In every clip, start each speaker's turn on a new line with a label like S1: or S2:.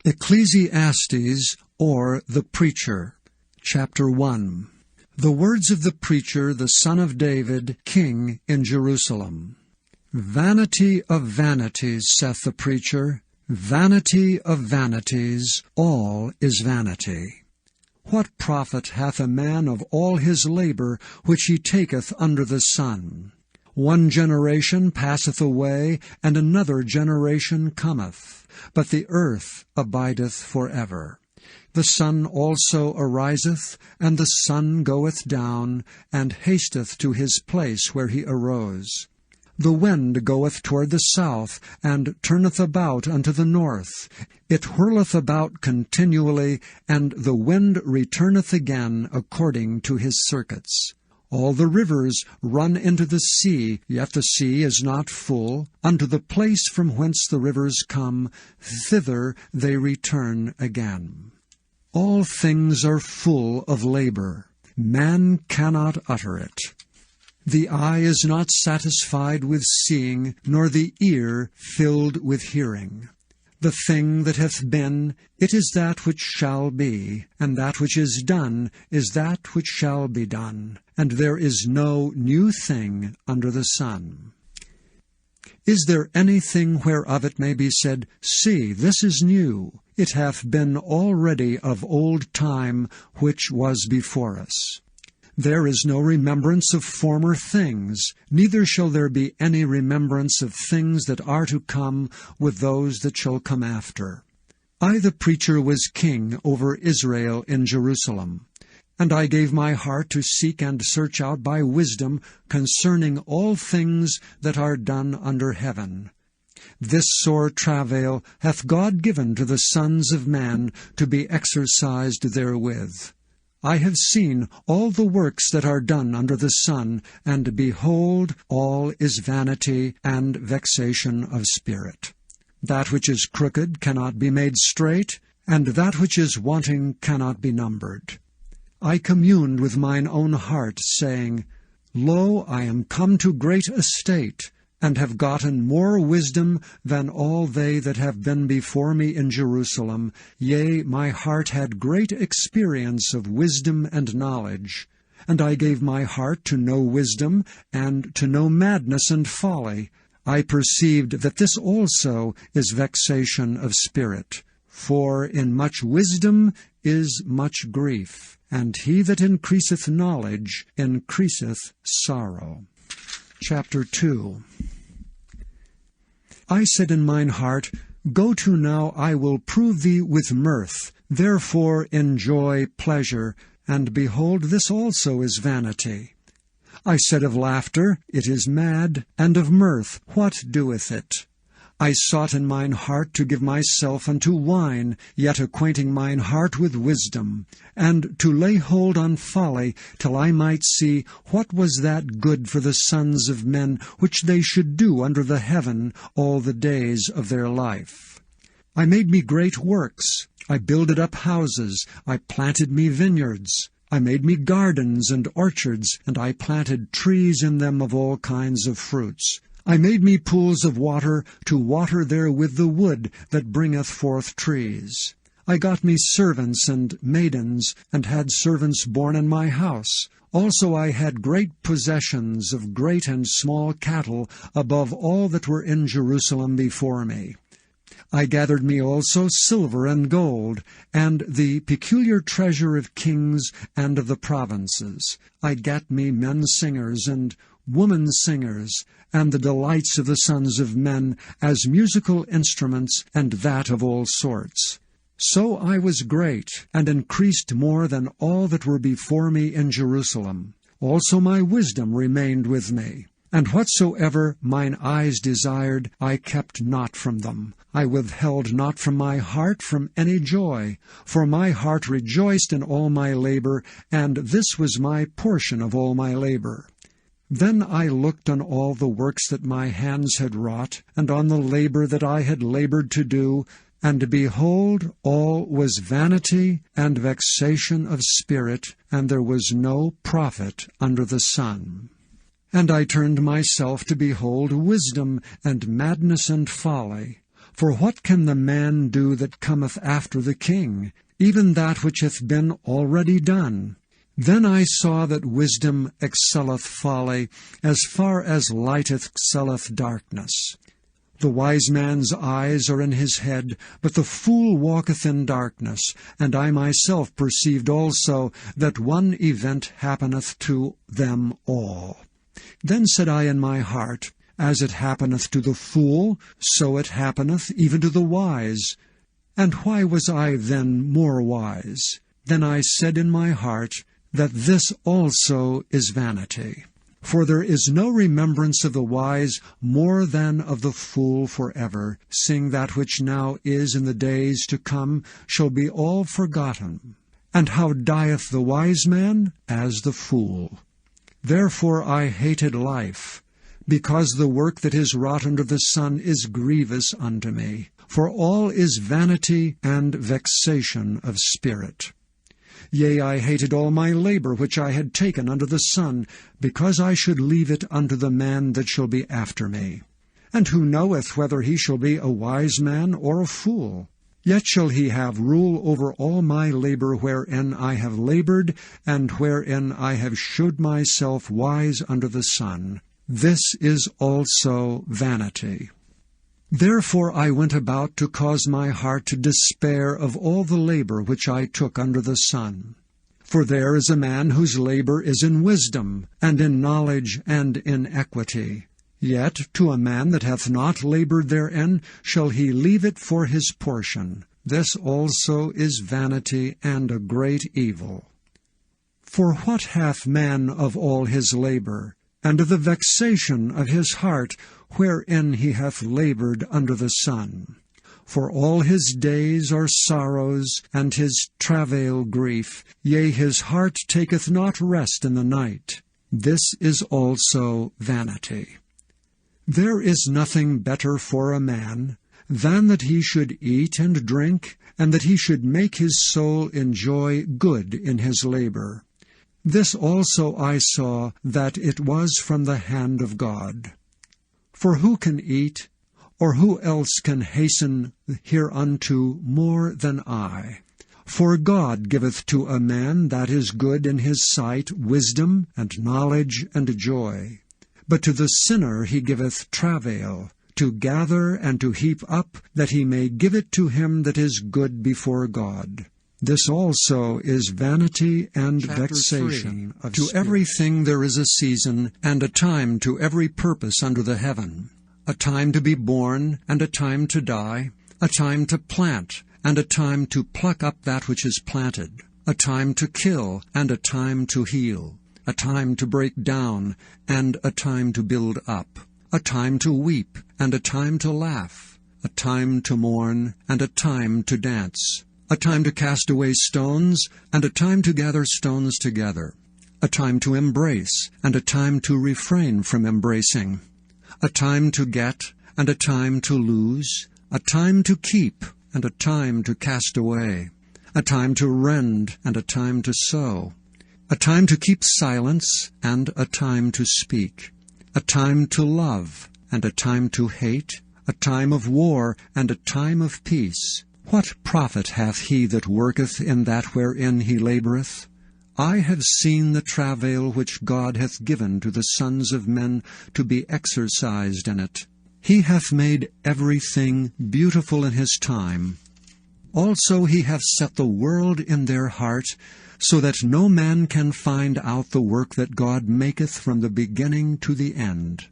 S1: Ecclesiastes, or the Preacher, Chapter 1. The words of the preacher, the son of David, king in Jerusalem. Vanity of vanities, saith the preacher, vanity of vanities, all is vanity. What profit hath a man of all his labor which he taketh under the sun? One generation passeth away, and another generation cometh, but the earth abideth forever. The sun also ariseth, and the sun goeth down, and hasteth to his place where he arose. The wind goeth toward the south, and turneth about unto the north. It whirleth about continually, and the wind returneth again according to his circuits. All the rivers run into the sea, yet the sea is not full. Unto the place from whence the rivers come, thither they return again. All things are full of labor. Man cannot utter it. The eye is not satisfied with seeing, nor the ear filled with hearing. The thing that hath been, it is that which shall be, and that which is done is that which shall be done, and there is no new thing under the sun. Is there anything whereof it may be said, See, this is new? It hath been already of old time which was before us. There is no remembrance of former things, neither shall there be any remembrance of things that are to come with those that shall come after. I the preacher was king over Israel in Jerusalem, and I gave my heart to seek and search out by wisdom concerning all things that are done under heaven. This sore travail hath God given to the sons of man to be exercised therewith. I have seen all the works that are done under the sun, and behold, all is vanity and vexation of spirit. That which is crooked cannot be made straight, and that which is wanting cannot be numbered. I communed with mine own heart, saying, Lo, I am come to great estate, and have gotten more wisdom than all they that have been before me in Jerusalem. Yea, my heart had great experience of wisdom and knowledge. And I gave my heart to know wisdom, and to know madness and folly. I perceived that this also is vexation of spirit. For in much wisdom is much grief, and he that increaseth knowledge increaseth sorrow. Chapter 2. I said in mine heart, Go to now, I will prove thee with mirth. Therefore enjoy pleasure, and behold, this also is vanity. I said of laughter, It is mad, and of mirth, what doeth it? I sought in mine heart to give myself unto wine, yet acquainting mine heart with wisdom, and to lay hold on folly, till I might see what was that good for the sons of men which they should do under the heaven all the days of their life. I made me great works, I builded up houses, I planted me vineyards. I made me gardens and orchards, and I planted trees in them of all kinds of fruits. I made me pools of water, to water therewith the wood that bringeth forth trees. I got me servants and maidens, and had servants born in my house. Also I had great possessions of great and small cattle, above all that were in Jerusalem before me. I gathered me also silver and gold, and the peculiar treasure of kings and of the provinces. I gat me men singers and woman singers, and the delights of the sons of men, as musical instruments, and that of all sorts. So I was great, and increased more than all that were before me in Jerusalem. Also my wisdom remained with me. And whatsoever mine eyes desired, I kept not from them. I withheld not from my heart from any joy, for my heart rejoiced in all my labor, and this was my portion of all my labor. Then I looked on all the works that my hands had wrought, and on the labor that I had labored to do, and behold, all was vanity and vexation of spirit, and there was no profit under the sun. And I turned myself to behold wisdom and madness and folly. For what can the man do that cometh after the king? Even that which hath been already done. Then I saw that wisdom excelleth folly, as far as light excelleth darkness. The wise man's eyes are in his head, but the fool walketh in darkness. And I myself perceived also that one event happeneth to them all. Then said I in my heart, As it happeneth to the fool, so it happeneth even to the wise. And why was I then more wise? Then I said in my heart, that this also is vanity. For there is no remembrance of the wise more than of the fool forever, seeing that which now is in the days to come shall be all forgotten. And how dieth the wise man? As the fool. Therefore I hated life, because the work that is wrought under the sun is grievous unto me. For all is vanity and vexation of spirit. Yea, I hated all my labor which I had taken under the sun, because I should leave it unto the man that shall be after me. And who knoweth whether he shall be a wise man or a fool? Yet shall he have rule over all my labor wherein I have labored, and wherein I have shewed myself wise under the sun. This is also vanity. Therefore I went about to cause my heart to despair of all the labor which I took under the sun. For there is a man whose labor is in wisdom, and in knowledge, and in equity. Yet to a man that hath not labored therein shall he leave it for his portion. This also is vanity and a great evil. For what hath man of all his labor, and of the vexation of his heart, wherein he hath labored under the sun? For all his days are sorrows, and his travail grief. Yea, his heart taketh not rest in the night. This is also vanity. There is nothing better for a man than that he should eat and drink, and that he should make his soul enjoy good in his labor. This also I saw, that it was from the hand of God. For who can eat, or who else can hasten hereunto more than I? For God giveth to a man that is good in his sight wisdom, and knowledge, and joy. But to the sinner he giveth travail, to gather and to heap up, that he may give it to him that is good before God. This also is vanity and vexation of spirit. To everything there is a season, and a time to every purpose under the heaven. A time to be born, and a time to die. A time to plant, and a time to pluck up that which is planted. A time to kill, and a time to heal. A time to break down, and a time to build up. A time to weep, and a time to laugh. A time to mourn, and a time to dance. A time to cast away stones, and a time to gather stones together. A time to embrace, and a time to refrain from embracing. A time to get, and a time to lose. A time to keep, and a time to cast away. A time to rend, and a time to sow. A time to keep silence, and a time to speak. A time to love, and a time to hate. A time of war, and a time of peace. What profit hath he that worketh in that wherein he laboureth? I have seen the travail which God hath given to the sons of men to be exercised in it. He hath made everything beautiful in his time. Also he hath set the world in their heart, so that no man can find out the work that God maketh from the beginning to the end.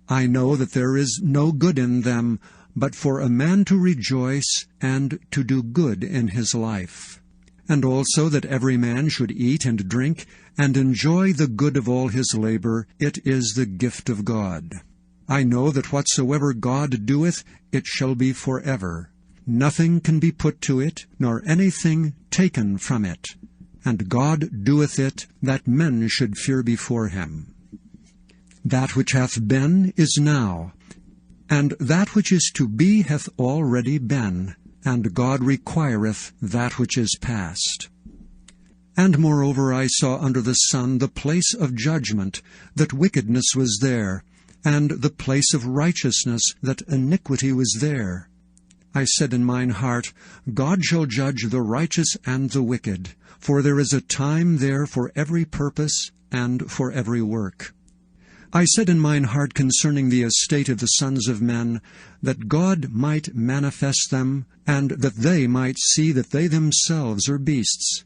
S1: I know that there is no good in them, but for a man to rejoice and to do good in his life. And also that every man should eat and drink, and enjoy the good of all his labor. It is the gift of God. I know that whatsoever God doeth, it shall be forever. Nothing can be put to it, nor anything taken from it. And God doeth it, that men should fear before him. That which hath been is now, and that which is to be hath already been, and God requireth that which is past. And moreover I saw under the sun the place of judgment, that wickedness was there, and the place of righteousness, that iniquity was there. I said in mine heart, God shall judge the righteous and the wicked, for there is a time there for every purpose and for every work. I said in mine heart concerning the estate of the sons of men, that God might manifest them, and that they might see that they themselves are beasts.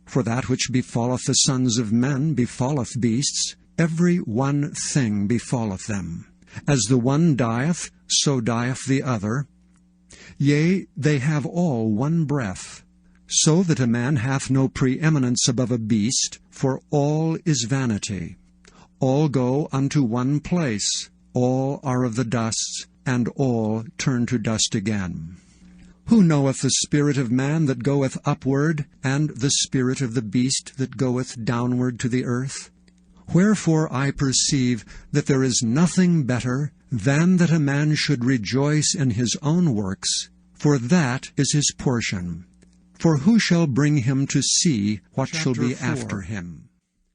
S1: For that which befalleth the sons of men befalleth beasts, every one thing befalleth them. As the one dieth, so dieth the other. Yea, they have all one breath. So that a man hath no preeminence above a beast, for all is vanity. All go unto one place, all are of the dust, and all turn to dust again. Who knoweth the spirit of man that goeth upward, and the spirit of the beast that goeth downward to the earth? Wherefore I perceive that there is nothing better than that a man should rejoice in his own works, for that is his portion. For who shall bring him to see what shall be after him?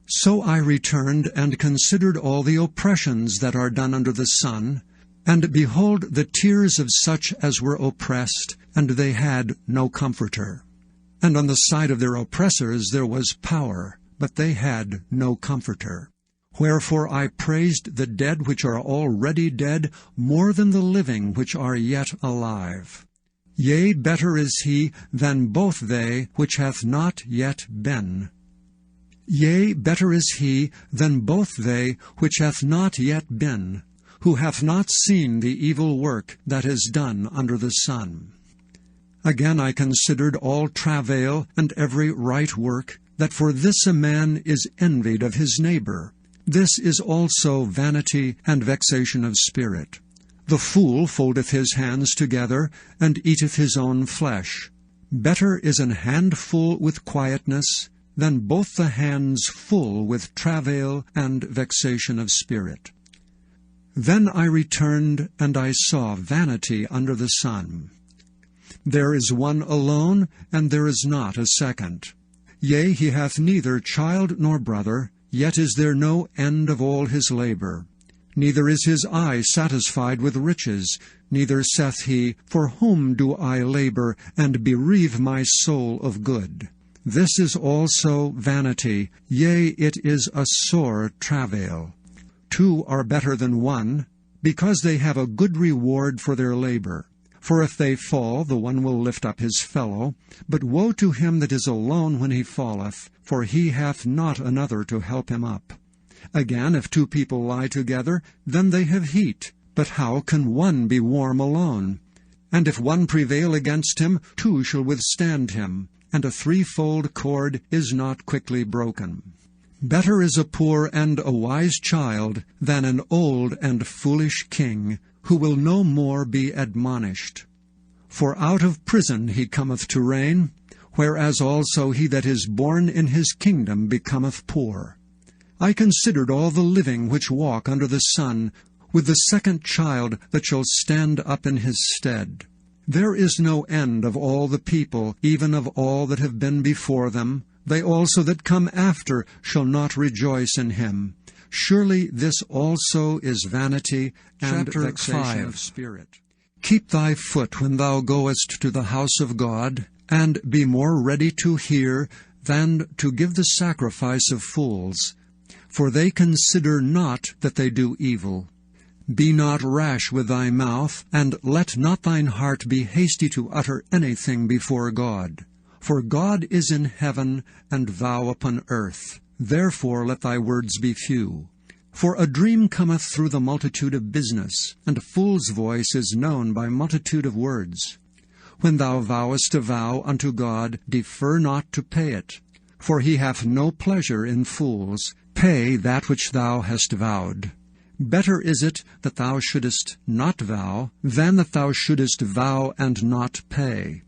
S1: So I returned and considered all the oppressions that are done under the sun, and behold the tears of such as were oppressed, and they had no comforter. And on the side of their oppressors there was power, but they had no comforter. Wherefore I praised the dead which are already dead more than the living which are yet alive. Yea, better is he than both they which hath not yet been. Yea, better is he than both they which hath not yet been, who hath not seen the evil work that is done under the sun. Again I considered all travail and every right work, that for this a man is envied of his neighbor. This is also vanity and vexation of spirit. The fool foldeth his hands together, and eateth his own flesh. Better is an handful with quietness, than both the hands full with travail and vexation of spirit. Then I returned, and I saw vanity under the sun. There is one alone, and there is not a second. Yea, he hath neither child nor brother, yet is there no end of all his labor. Neither is his eye satisfied with riches, neither saith he, For whom do I labor, and bereave my soul of good? This is also vanity, yea, it is a sore travail. Two are better than one, because they have a good reward for their labor. For if they fall, the one will lift up his fellow. But woe to him that is alone when he falleth, for he hath not another to help him up. Again, if two people lie together, then they have heat. But how can one be warm alone? And if one prevail against him, two shall withstand him. And a threefold cord is not quickly broken. Better is a poor and a wise child than an old and foolish king, who will no more be admonished. For out of prison he cometh to reign, whereas also he that is born in his kingdom becometh poor. I considered all the living which walk under the sun, with the second child that shall stand up in his stead. There is no end of all the people, even of all that have been before them. They also that come after shall not rejoice in him. Surely this also is vanity and vexation of spirit. Keep thy foot when thou goest to the house of God, and be more ready to hear than to give the sacrifice of fools. For they consider not that they do evil. Be not rash with thy mouth, and let not thine heart be hasty to utter anything before God. For God is in heaven, and thou upon earth. Therefore let thy words be few. For a dream cometh through the multitude of business, and a fool's voice is known by multitude of words. When thou vowest a vow unto God, defer not to pay it. For he hath no pleasure in fools. Pay that which thou hast vowed. Better is it that thou shouldest not vow, than that thou shouldest vow and not pay.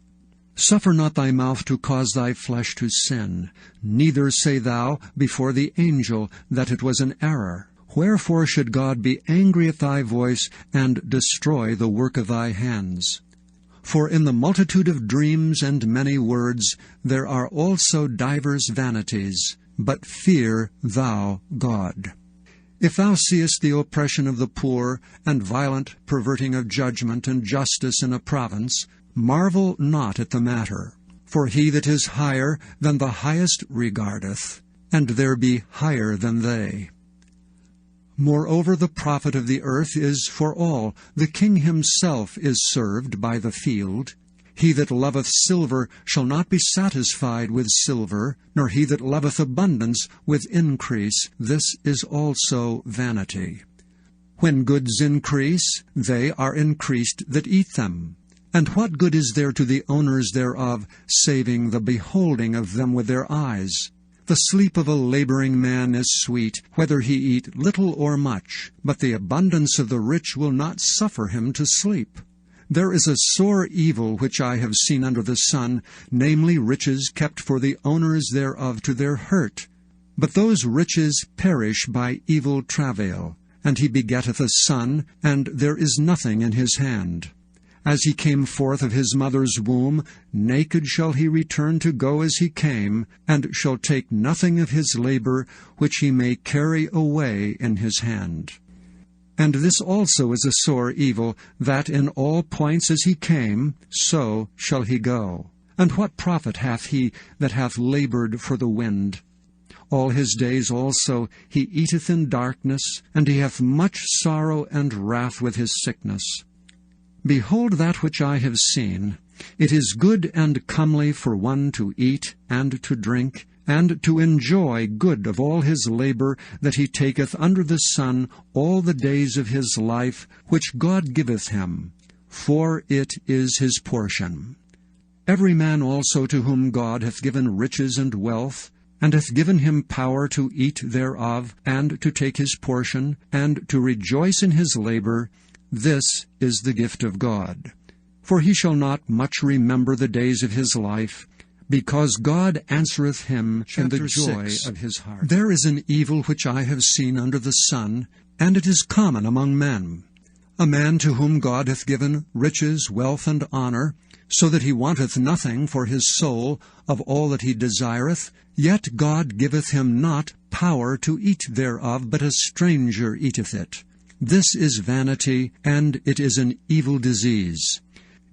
S1: Suffer not thy mouth to cause thy flesh to sin, neither say thou before the angel that it was an error. Wherefore should God be angry at thy voice, and destroy the work of thy hands? For in the multitude of dreams and many words there are also divers vanities, but fear thou God. If thou seest the oppression of the poor, and violent perverting of judgment and justice in a province, marvel not at the matter. For he that is higher than the highest regardeth, and there be higher than they. Moreover, the profit of the earth is for all. The king himself is served by the field. He that loveth silver shall not be satisfied with silver, nor he that loveth abundance with increase. This is also vanity. When goods increase, they are increased that eat them. And what good is there to the owners thereof, saving the beholding of them with their eyes? The sleep of a laboring man is sweet, whether he eat little or much, but the abundance of the rich will not suffer him to sleep. There is a sore evil which I have seen under the sun, namely riches kept for the owners thereof to their hurt. But those riches perish by evil travail, and he begetteth a son, and there is nothing in his hand. As he came forth of his mother's womb, naked shall he return to go as he came, and shall take nothing of his labor which he may carry away in his hand. And this also is a sore evil, that in all points as he came, so shall he go. And what profit hath he that hath labored for the wind? All his days also he eateth in darkness, and he hath much sorrow and wrath with his sickness. Behold that which I have seen. It is good and comely for one to eat and to drink, and to enjoy good of all his labor that he taketh under the sun all the days of his life, which God giveth him, for it is his portion. Every man also to whom God hath given riches and wealth, and hath given him power to eat thereof, and to take his portion, and to rejoice in his labor, this is the gift of God. For he shall not much remember the days of his life, because God answereth him in the joy of his heart. There is an evil which I have seen under the sun, and it is common among men. A man to whom God hath given riches, wealth, and honor, so that he wanteth nothing for his soul of all that he desireth, yet God giveth him not power to eat thereof, but a stranger eateth it. This is vanity, and it is an evil disease.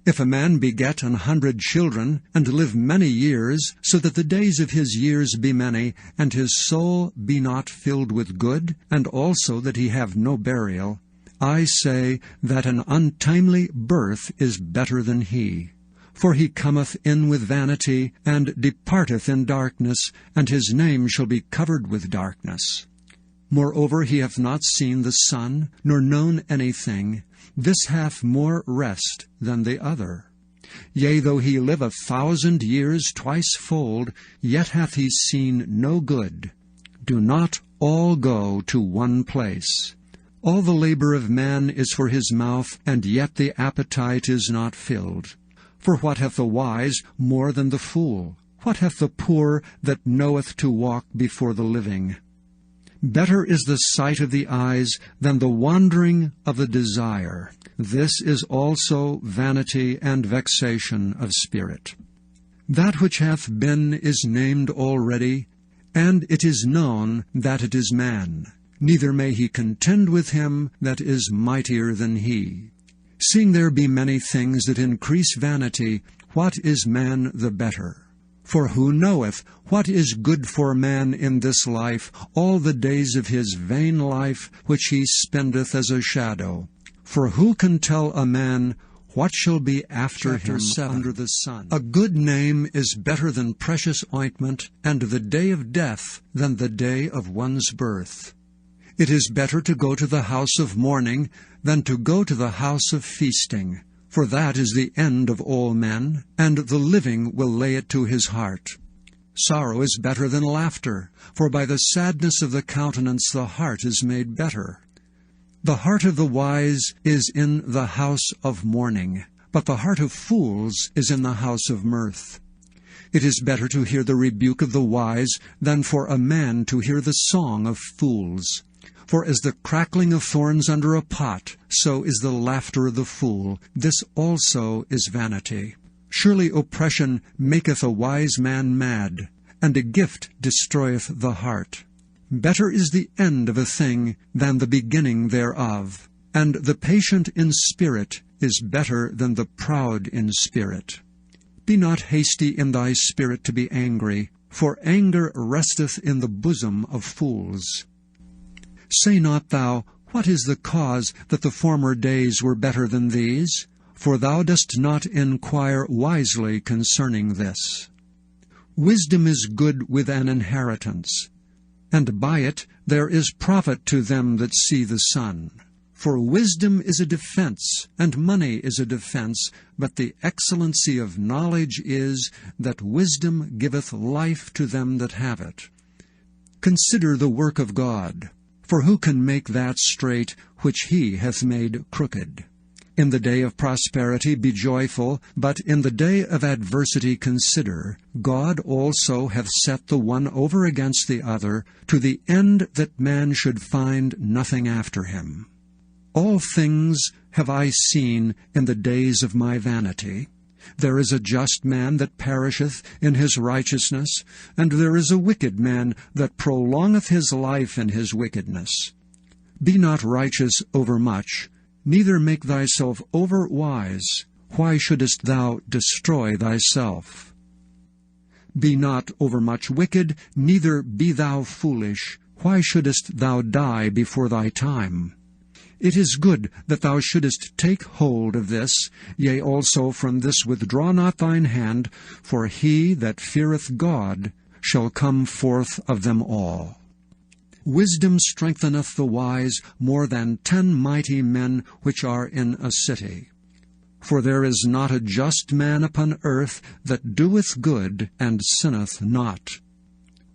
S1: If a man beget 100 children, and live many years, so that the days of his years be many, and his soul be not filled with good, and also that he have no burial, I say that an untimely birth is better than he. For he cometh in with vanity, and departeth in darkness, and his name shall be covered with darkness. Moreover, he hath not seen the sun, nor known anything. This hath more rest than the other. Yea, though he live 1,000 years twicefold, yet hath he seen no good. Do not all go to one place. All the labor of man is for his mouth, and yet the appetite is not filled. For what hath the wise more than the fool? What hath the poor that knoweth to walk before the living? Better is the sight of the eyes than the wandering of the desire. This is also vanity and vexation of spirit. That which hath been is named already, and it is known that it is man. Neither may he contend with him that is mightier than he. Seeing there be many things that increase vanity, what is man the better? For who knoweth what is good for man in this life, all the days of his vain life, which he spendeth as a shadow? For who can tell a man what shall be after him under the sun? A good name is better than precious ointment, and the day of death than the day of one's birth. It is better to go to the house of mourning than to go to the house of feasting. For that is the end of all men, and the living will lay it to his heart. Sorrow is better than laughter, for by the sadness of the countenance the heart is made better. The heart of the wise is in the house of mourning, but the heart of fools is in the house of mirth. It is better to hear the rebuke of the wise than for a man to hear the song of fools. For as the crackling of thorns under a pot, so is the laughter of the fool. This also is vanity. Surely oppression maketh a wise man mad, and a gift destroyeth the heart. Better is the end of a thing than the beginning thereof, and the patient in spirit is better than the proud in spirit. Be not hasty in thy spirit to be angry, for anger resteth in the bosom of fools. Say not thou, What is the cause that the former days were better than these? For thou dost not inquire wisely concerning this. Wisdom is good with an inheritance, and by it there is profit to them that see the sun. For wisdom is a defense, and money is a defense, but the excellency of knowledge is that wisdom giveth life to them that have it. Consider the work of God, for who can make that straight which he hath made crooked? In the day of prosperity be joyful, but in the day of adversity consider, God also hath set the one over against the other, to the end that man should find nothing after him. All things have I seen in the days of my vanity. There is a just man that perisheth in his righteousness, and there is a wicked man that prolongeth his life in his wickedness. Be not righteous overmuch, neither make thyself over wise. Why shouldest thou destroy thyself? Be not overmuch wicked, neither be thou foolish. Why shouldest thou die before thy time? It is good that thou shouldest take hold of this, yea, also from this withdraw not thine hand, for he that feareth God shall come forth of them all. Wisdom strengtheneth the wise more than 10 mighty men which are in a city. For there is not a just man upon earth that doeth good and sinneth not.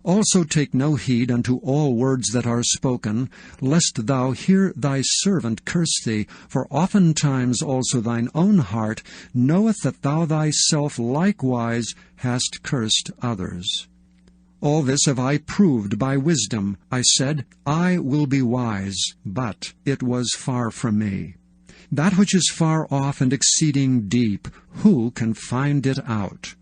S1: Also take no heed unto all words that are spoken, lest thou hear thy servant curse thee, for oftentimes also thine own heart knoweth that thou thyself likewise hast cursed others. All this have I proved by wisdom. I said, I will be wise, but it was far from me. That which is far off and exceeding deep, who can find it out?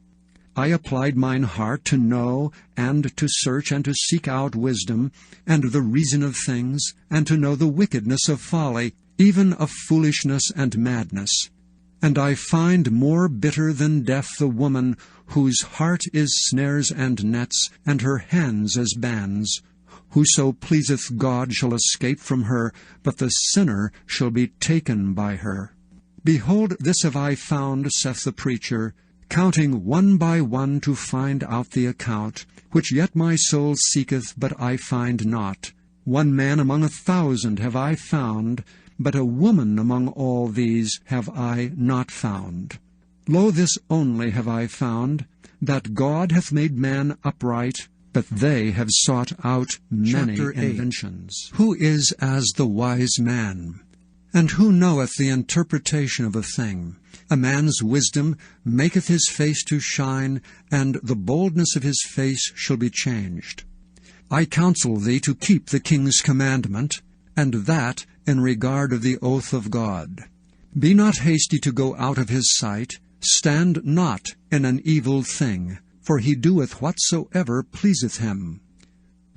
S1: I applied mine heart to know, and to search, and to seek out wisdom, and the reason of things, and to know the wickedness of folly, even of foolishness and madness. And I find more bitter than death the woman, whose heart is snares and nets, and her hands as bands. Whoso pleaseth God shall escape from her, but the sinner shall be taken by her. Behold, this have I found, saith the preacher, counting one by one to find out the account, which yet my soul seeketh, but I find not. One man among 1,000 have I found, but a woman among all these have I not found. Lo, this only have I found, that God hath made man upright, but they have sought out many inventions. Who is as the wise man? And who knoweth the interpretation of a thing? A man's wisdom maketh his face to shine, and the boldness of his face shall be changed. I counsel thee to keep the king's commandment, and that in regard of the oath of God. Be not hasty to go out of his sight, stand not in an evil thing, for he doeth whatsoever pleaseth him.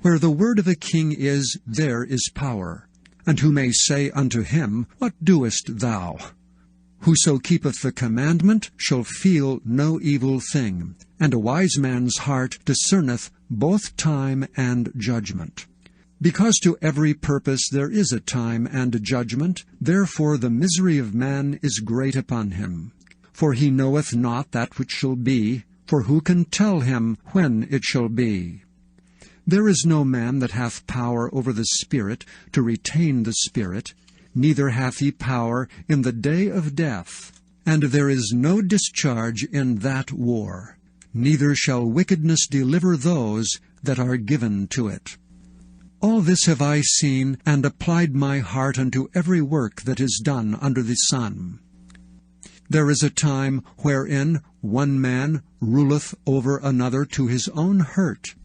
S1: Where the word of a king is, there is power. And who may say unto him, What doest thou? Whoso keepeth the commandment shall feel no evil thing, and a wise man's heart discerneth both time and judgment. Because to every purpose there is a time and a judgment, therefore the misery of man is great upon him. For he knoweth not that which shall be, for who can tell him when it shall be? There is no man that hath power over the Spirit to retain the Spirit, neither hath he power in the day of death. And there is no discharge in that war, neither shall wickedness deliver those that are given to it. All this have I seen, and applied my heart unto every work that is done under the sun. There is a time wherein one man ruleth over another to his own hurt.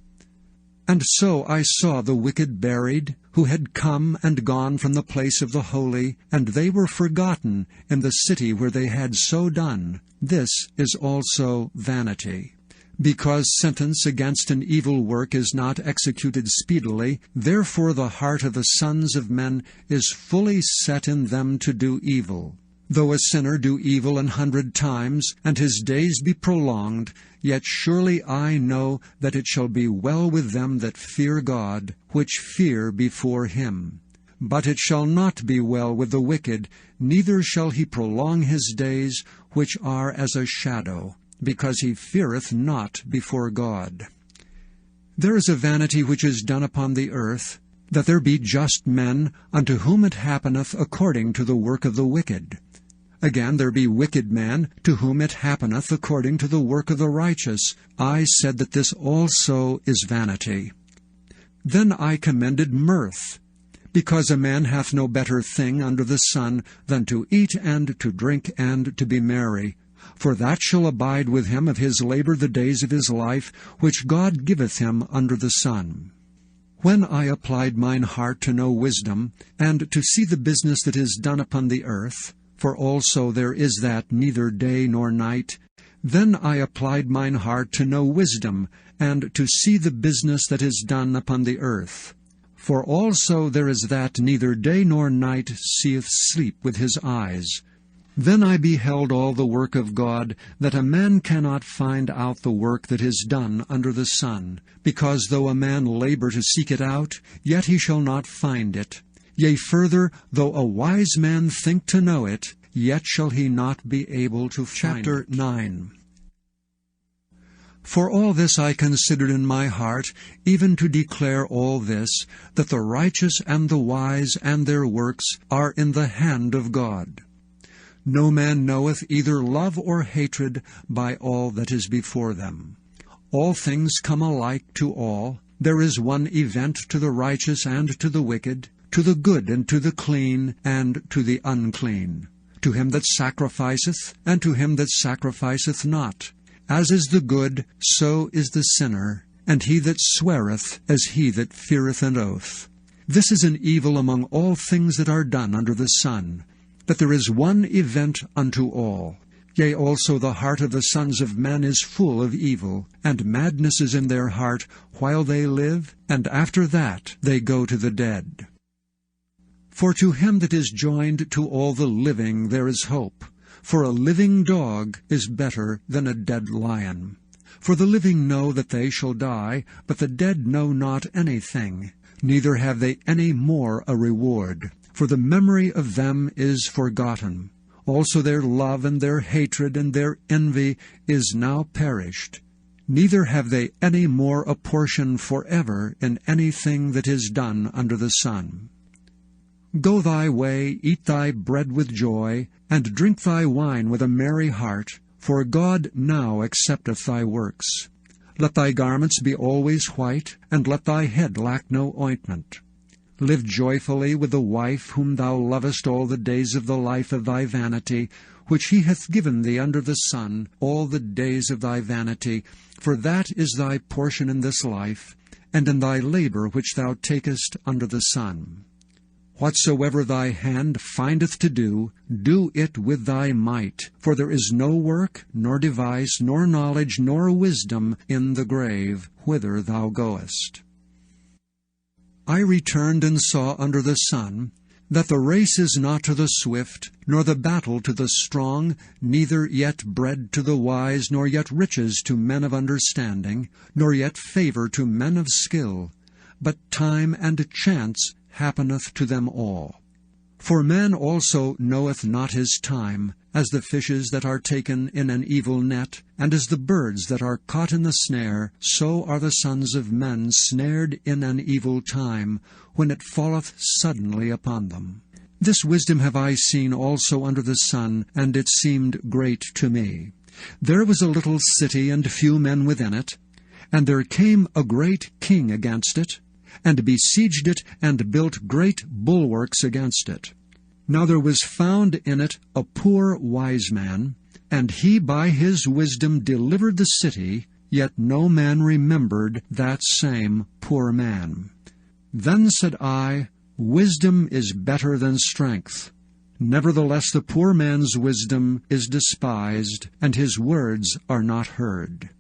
S1: And so I saw the wicked buried, who had come and gone from the place of the holy, and they were forgotten in the city where they had so done. This is also vanity. Because sentence against an evil work is not executed speedily, therefore the heart of the sons of men is fully set in them to do evil. Though a sinner do evil 100 times, and his days be prolonged, yet surely I know that it shall be well with them that fear God, which fear before him. But it shall not be well with the wicked, neither shall he prolong his days, which are as a shadow, because he feareth not before God. There is a vanity which is done upon the earth, that there be just men, unto whom it happeneth according to the work of the wicked. Again, there be wicked men, to whom it happeneth according to the work of the righteous. I said that this also is vanity. Then I commended mirth, because a man hath no better thing under the sun than to eat and to drink and to be merry. For that shall abide with him of his labor the days of his life, which God giveth him under the sun. When I applied mine heart to know wisdom, and to see the business that is done upon the earth, for also there is that neither day nor night, then I applied mine heart to know wisdom, and to see the business that is done upon the earth. For also there is that neither day nor night seeth sleep with his eyes. Then I beheld all the work of God, that a man cannot find out the work that is done under the sun, because though a man labor to seek it out, yet he shall not find it. Yea, further, though a wise man think to know it, yet shall he not be able to find it. Chapter 9. For all this I considered in my heart, even to declare all this, that the righteous and the wise and their works are in the hand of God. No man knoweth either love or hatred by all that is before them. All things come alike to all. There is one event to the righteous and to the wicked, to the good and to the clean and to the unclean, to him that sacrificeth and to him that sacrificeth not. As is the good, so is the sinner, and he that sweareth as he that feareth an oath. This is an evil among all things that are done under the sun, that there is one event unto all. Yea, also the heart of the sons of men is full of evil, and madness is in their heart while they live, and after that they go to the dead. For to him that is joined to all the living there is hope. For a living dog is better than a dead lion. For the living know that they shall die, but the dead know not anything, neither have they any more a reward. For the memory of them is forgotten. Also their love and their hatred and their envy is now perished. Neither have they any more a portion forever in anything that is done under the sun. Go thy way, eat thy bread with joy, and drink thy wine with a merry heart, for God now accepteth thy works. Let thy garments be always white, and let thy head lack no ointment. Live joyfully with the wife whom thou lovest all the days of the life of thy vanity, which he hath given thee under the sun, all the days of thy vanity, for that is thy portion in this life, and in thy labor which thou takest under the sun. Whatsoever thy hand findeth to do, do it with thy might, for there is no work, nor device, nor knowledge, nor wisdom in the grave, whither thou goest. I returned and saw under the sun, that the race is not to the swift, nor the battle to the strong, neither yet bread to the wise, nor yet riches to men of understanding, nor yet favor to men of skill, but time and chance happeneth to them all. For man also knoweth not his time, as the fishes that are taken in an evil net, and as the birds that are caught in the snare, so are the sons of men snared in an evil time, when it falleth suddenly upon them. This wisdom have I seen also under the sun, and it seemed great to me. There was a little city, and few men within it, and there came a great king against it, and besieged it, and built great bulwarks against it. Now there was found in it a poor wise man, and he by his wisdom delivered the city, yet no man remembered that same poor man. Then said I, Wisdom is better than strength. Nevertheless the poor man's wisdom is despised, and his words are not heard.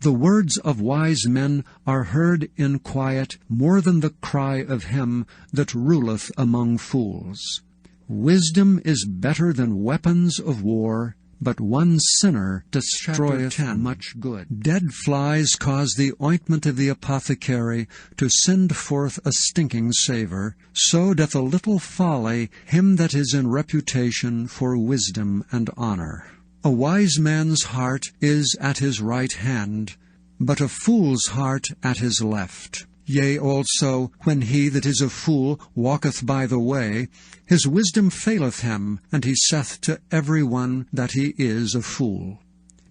S1: The words of wise men are heard in quiet more than the cry of him that ruleth among fools. Wisdom is better than weapons of war, but one sinner destroyeth much good. Dead flies cause the ointment of the apothecary to send forth a stinking savour. So doth a little folly him that is in reputation for wisdom and honour. A wise man's heart is at his right hand, but a fool's heart at his left. Yea, also, when he that is a fool walketh by the way, his wisdom faileth him, and he saith to every one that he is a fool.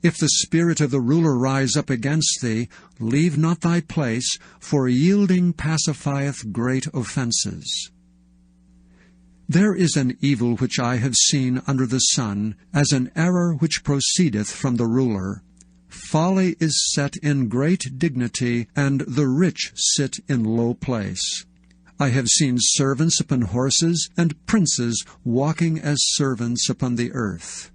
S1: If the spirit of the ruler rise up against thee, leave not thy place, for yielding pacifieth great offences. There is an evil which I have seen under the sun, as an error which proceedeth from the ruler. Folly is set in great dignity, and the rich sit in low place. I have seen servants upon horses, and princes walking as servants upon the earth.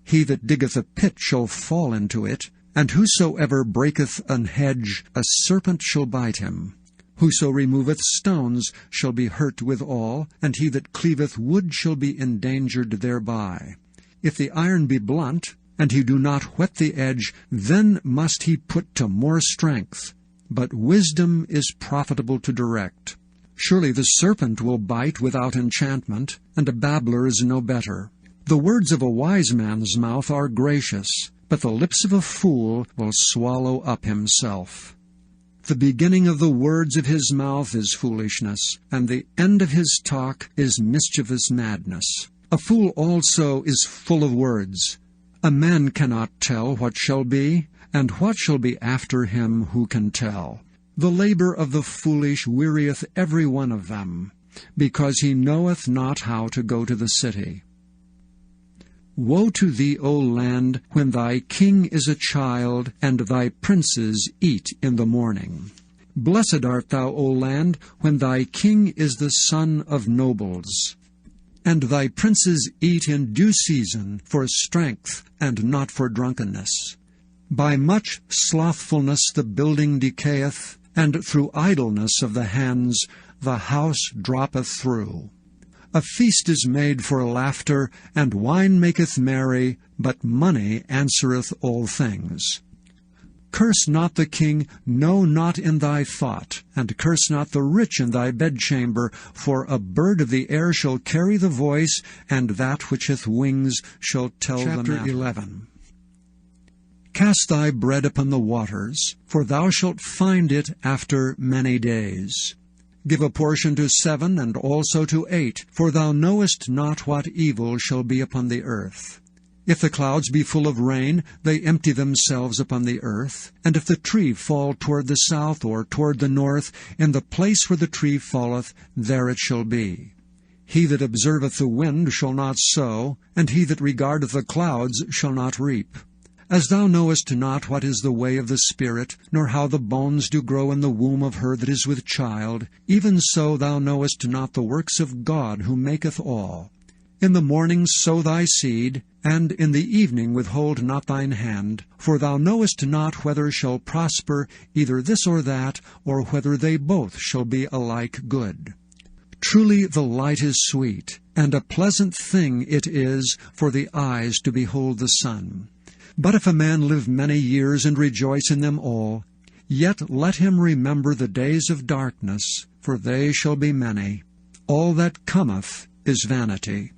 S1: He that diggeth a pit shall fall into it, and whosoever breaketh an hedge, a serpent shall bite him. Whoso removeth stones shall be hurt withal, and he that cleaveth wood shall be endangered thereby. If the iron be blunt, and he do not whet the edge, then must he put to more strength. But wisdom is profitable to direct. Surely the serpent will bite without enchantment, and a babbler is no better. The words of a wise man's mouth are gracious, but the lips of a fool will swallow up himself. The beginning of the words of his mouth is foolishness, and the end of his talk is mischievous madness. A fool also is full of words. A man cannot tell what shall be, and what shall be after him who can tell. The labor of the foolish wearieth every one of them, because he knoweth not how to go to the city. Woe to thee, O land, when thy king is a child, and thy princes eat in the morning. Blessed art thou, O land, when thy king is the son of nobles, and thy princes eat in due season, for strength, and not for drunkenness. By much slothfulness the building decayeth, and through idleness of the hands the house droppeth through. A feast is made for laughter, and wine maketh merry, but money answereth all things. Curse not the king, no, not in thy thought, and curse not the rich in thy bedchamber, for a bird of the air shall carry the voice, and that which hath wings shall tell the matter. Chapter 11. Cast thy bread upon the waters, for thou shalt find it after many days. Give a portion to 7, and also to 8, for thou knowest not what evil shall be upon the earth. If the clouds be full of rain, they empty themselves upon the earth. And if the tree fall toward the south or toward the north, in the place where the tree falleth, there it shall be. He that observeth the wind shall not sow, and he that regardeth the clouds shall not reap. As thou knowest not what is the way of the Spirit, nor how the bones do grow in the womb of her that is with child, even so thou knowest not the works of God who maketh all. In the morning sow thy seed, and in the evening withhold not thine hand, for thou knowest not whether shall prosper either this or that, or whether they both shall be alike good. Truly the light is sweet, and a pleasant thing it is for the eyes to behold the sun. But if a man live many years and rejoice in them all, yet let him remember the days of darkness, for they shall be many. All that cometh is vanity.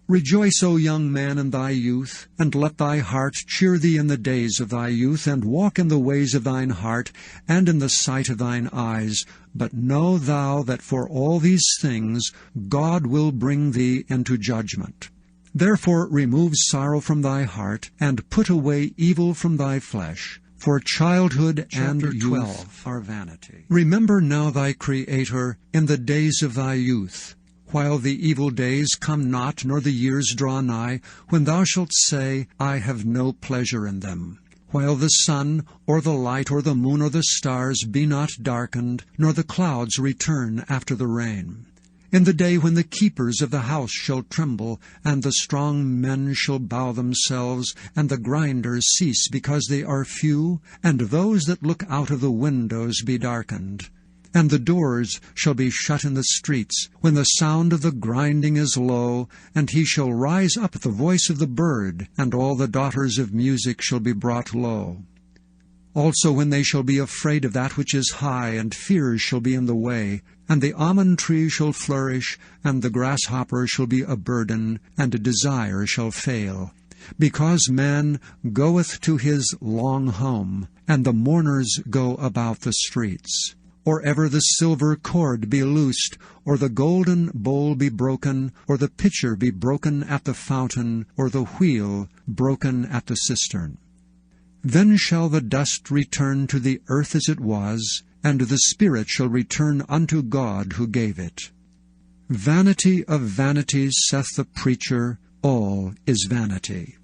S1: Rejoice, O young man, in thy youth, and let thy heart cheer thee in the days of thy youth, and walk in the ways of thine heart, and in the sight of thine eyes. But know thou that for all these things God will bring thee into judgment. Therefore remove sorrow from thy heart, and put away evil from thy flesh. For childhood and youth are vanity. Remember now thy Creator in the days of thy youth, while the evil days come not, nor the years draw nigh, when thou shalt say, I have no pleasure in them. While the sun, or the light, or the moon, or the stars be not darkened, nor the clouds return after the rain. In the day when the keepers of the house shall tremble, and the strong men shall bow themselves, and the grinders cease because they are few, and those that look out of the windows be darkened. And the doors shall be shut in the streets, when the sound of the grinding is low, and he shall rise up the voice of the bird, and all the daughters of music shall be brought low. Also when they shall be afraid of that which is high, and fears shall be in the way, and the almond tree shall flourish, and the grasshopper shall be a burden, and a desire shall fail. Because man goeth to his long home, and the mourners go about the streets. Or ever the silver cord be loosed, or the golden bowl be broken, or the pitcher be broken at the fountain, or the wheel broken at the cistern. Then shall the dust return to the earth as it was, and the spirit shall return unto God who gave it. Vanity of vanities, saith the preacher, all is vanity.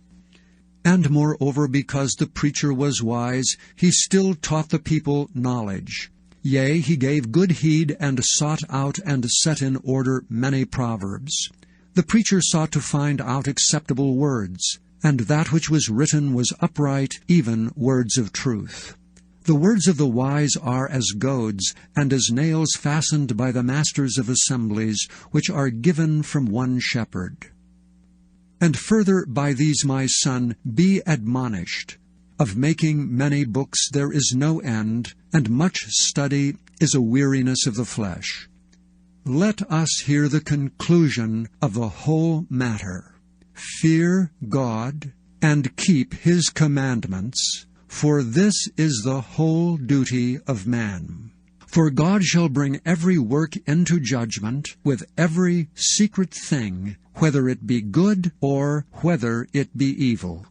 S1: And moreover, because the preacher was wise, he still taught the people knowledge. Yea, he gave good heed, and sought out and set in order many proverbs. The preacher sought to find out acceptable words, and that which was written was upright, even words of truth. The words of the wise are as goads, and as nails fastened by the masters of assemblies, which are given from one shepherd. And further, by these, my son, be admonished. Of making many books there is no end, and much study is a weariness of the flesh. Let us hear the conclusion of the whole matter. Fear God, and keep His commandments, for this is the whole duty of man. For God shall bring every work into judgment with every secret thing, whether it be good or whether it be evil.